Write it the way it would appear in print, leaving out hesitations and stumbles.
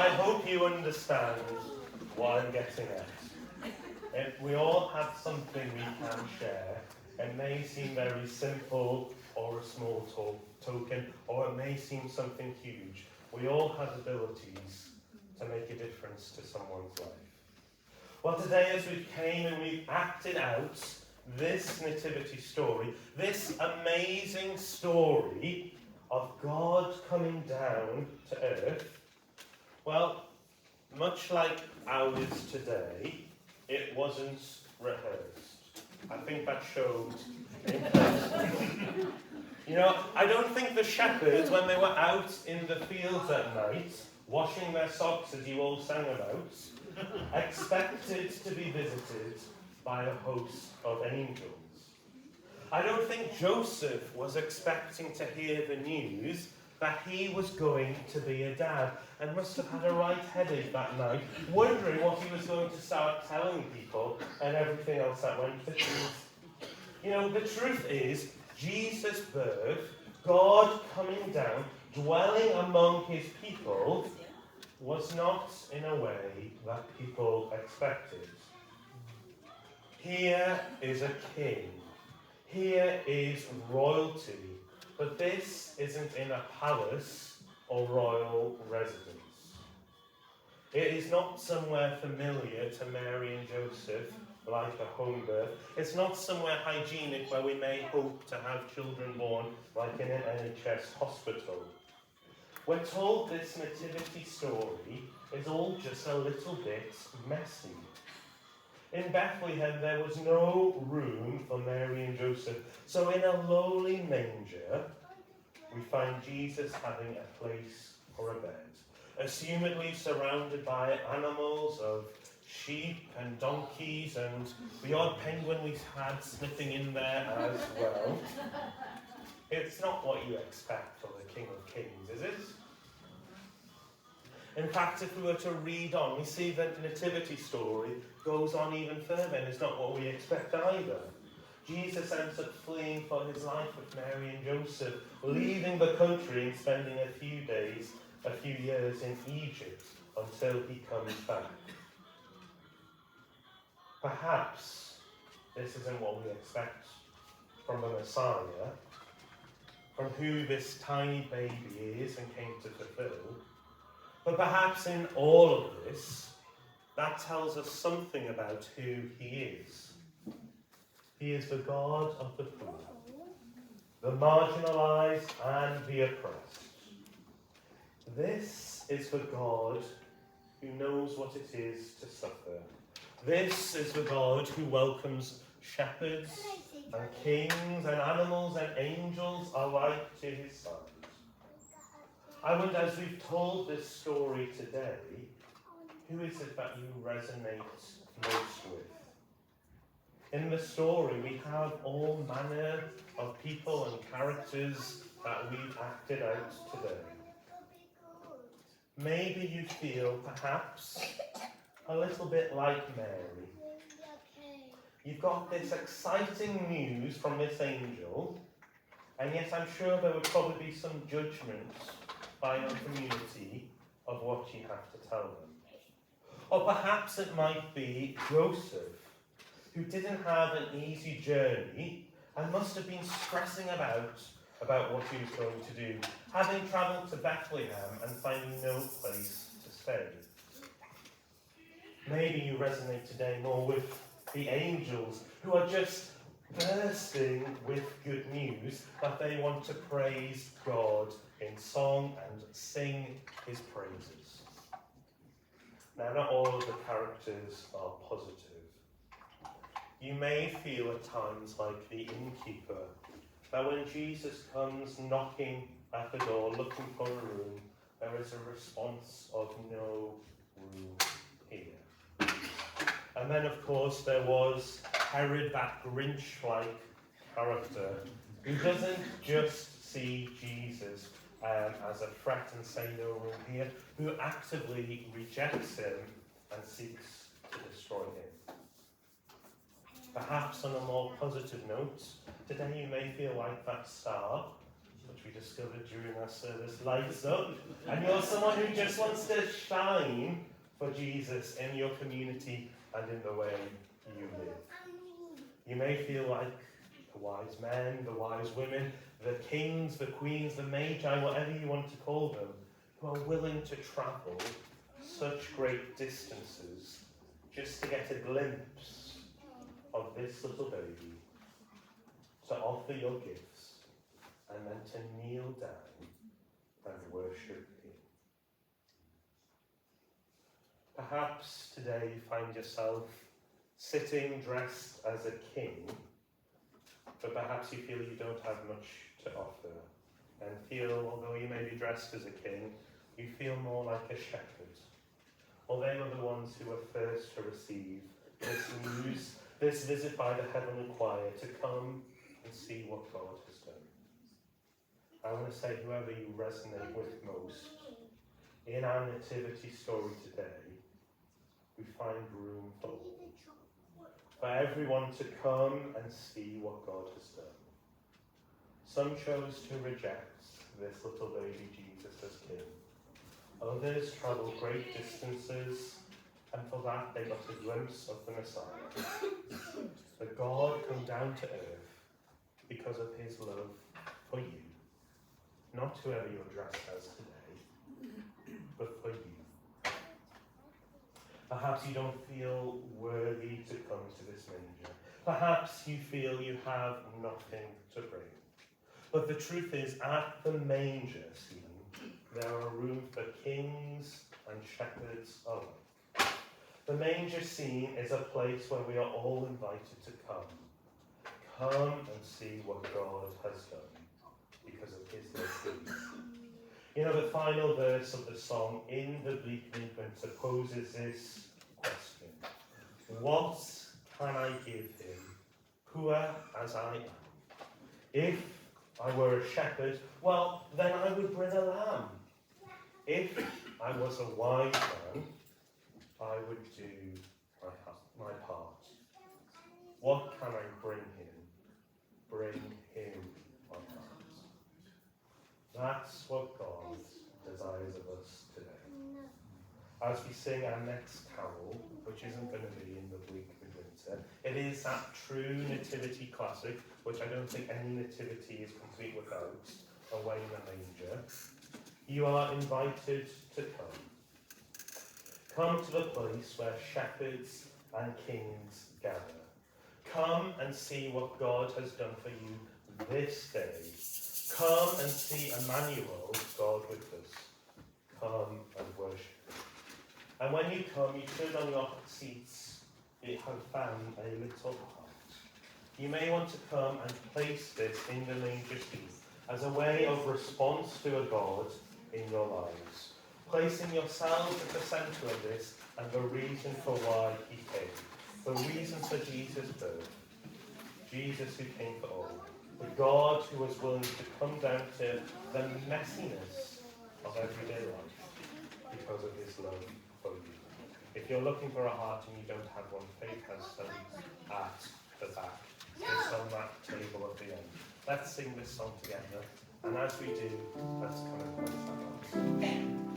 hope you understand what I'm getting at. We all have something we can share. It may seem very simple or a small token, or it may seem something huge. We all have abilities to make a difference to someone's life. Well, today as we came and we acted out this nativity story, this amazing story of God coming down to earth, well, much like ours today, it wasn't rehearsed. I think that showed in person. You know, I don't think the shepherds, when they were out in the fields at night, washing their socks as you all sang about, expected to be visited by a host of angels. I don't think Joseph was expecting to hear the news that he was going to be a dad, and must have had a right headache that night, wondering what he was going to start telling people and everything else that went with it. You know, the truth is, Jesus' birth, God coming down, dwelling among his people, was not in a way that people expected. Here is a king. Here is royalty. But this isn't in a palace or royal residence. It is not somewhere familiar to Mary and Joseph, like a home birth. It's not somewhere hygienic where we may hope to have children born, like in an NHS hospital. We're told this nativity story is all just a little bit messy. In Bethlehem, there was no room for Mary and Joseph. So in a lowly manger, we find Jesus having a place for a bed, assumedly surrounded by animals of sheep and donkeys and the odd penguin we had sniffing in there as well. It's not what you expect from the King of Kings, is it? In fact, if we were to read on, we see that the nativity story goes on even further, and it's not what we expect either. Jesus ends up fleeing for his life with Mary and Joseph, leaving the country and spending a few years in Egypt until he comes back. Perhaps this isn't what we expect from the Messiah, from who this tiny baby is and came to fulfill. But perhaps in all of this, that tells us something about who he is. He is the God of the poor, the marginalized and the oppressed. This is the God who knows what it is to suffer. This is the God who welcomes shepherds and kings and animals and angels alike to his side. I wonder, as we've told this story today, who is it that you resonate most with? In the story, we have all manner of people and characters that we've acted out today. Maybe you feel, perhaps, a little bit like Mary. You've got this exciting news from this angel, and yet I'm sure there would probably be some judgment by your community of what you have to tell them. Or perhaps it might be Joseph, who didn't have an easy journey and must have been stressing about what he was going to do, having travelled to Bethlehem and finding no place to stay. Maybe you resonate today more with the angels, who are just bursting with good news that they want to praise God in song and sing his praises. Now, not all of the characters are positive. You may feel at times like the innkeeper, that when Jesus comes knocking at the door, looking for a room, there is a response of no room here. And then, of course, there was Herod, that Grinch-like character, who doesn't just see Jesus as a threat and say no room here, who actively rejects him and seeks to destroy him. Perhaps on a more positive note, today you may feel like that star, which we discovered during our service, lights up, and you're someone who just wants to shine for Jesus in your community and in the way you live. You may feel like the wise men, the wise women, the kings, the queens, the magi, whatever you want to call them, who are willing to travel such great distances just to get a glimpse of this little baby, to offer your gifts, and then to kneel down and worship him. Perhaps today you find yourself sitting dressed as a king, but perhaps you feel you don't have much to offer, and feel, although you may be dressed as a king, you feel more like a shepherd. Well, they were the ones who were first to receive this news, this visit by the heavenly choir, to come and see what God has done. I want to say, whoever you resonate with most, in our nativity story today, we find room for all. For everyone to come and see what God has done. Some chose to reject this little baby Jesus as king. Others travelled great distances, and for that they got a glimpse of the Messiah. But God come down to earth because of his love for you. Not whoever you're dressed as today, but for you. Perhaps you don't feel worthy to come to this manger. Perhaps you feel you have nothing to bring. But the truth is, at the manger scene, there are room for kings and shepherds alike. The manger scene is a place where we are all invited to come. Come and see what God has done because of his love for you. You know, the final verse of the song, In the Bleak Midwinter, poses this question. What can I give him, poor as I am? If I were a shepherd, well, then I would bring a lamb. If I was a wise man, I would do my part. What can I bring him? Bring him my heart. That's what God desires of us today. As we sing our next carol, which isn't going to be in the bleak midwinter, it is that true nativity classic, which I don't think any nativity is complete without, Away in the Manger. You are invited to come. Come to the place where shepherds and kings gather. Come and see what God has done for you this day. Come and see Emmanuel, God with us. Come and worship him. And when you come, you should on your seats have found a little heart. You may want to come and place this in the manger scene as a way of response to a God in your lives, placing yourselves at the centre of this and the reason for why he came, the reason for Jesus' birth, Jesus who came for all, the God who was willing to come down to the messiness of everyday life because of his love for you. If you're looking for a heart and you don't have one, Faith has some at the back. It's on that table at the end. Let's sing this song together, and as we do, let's come and praise our God.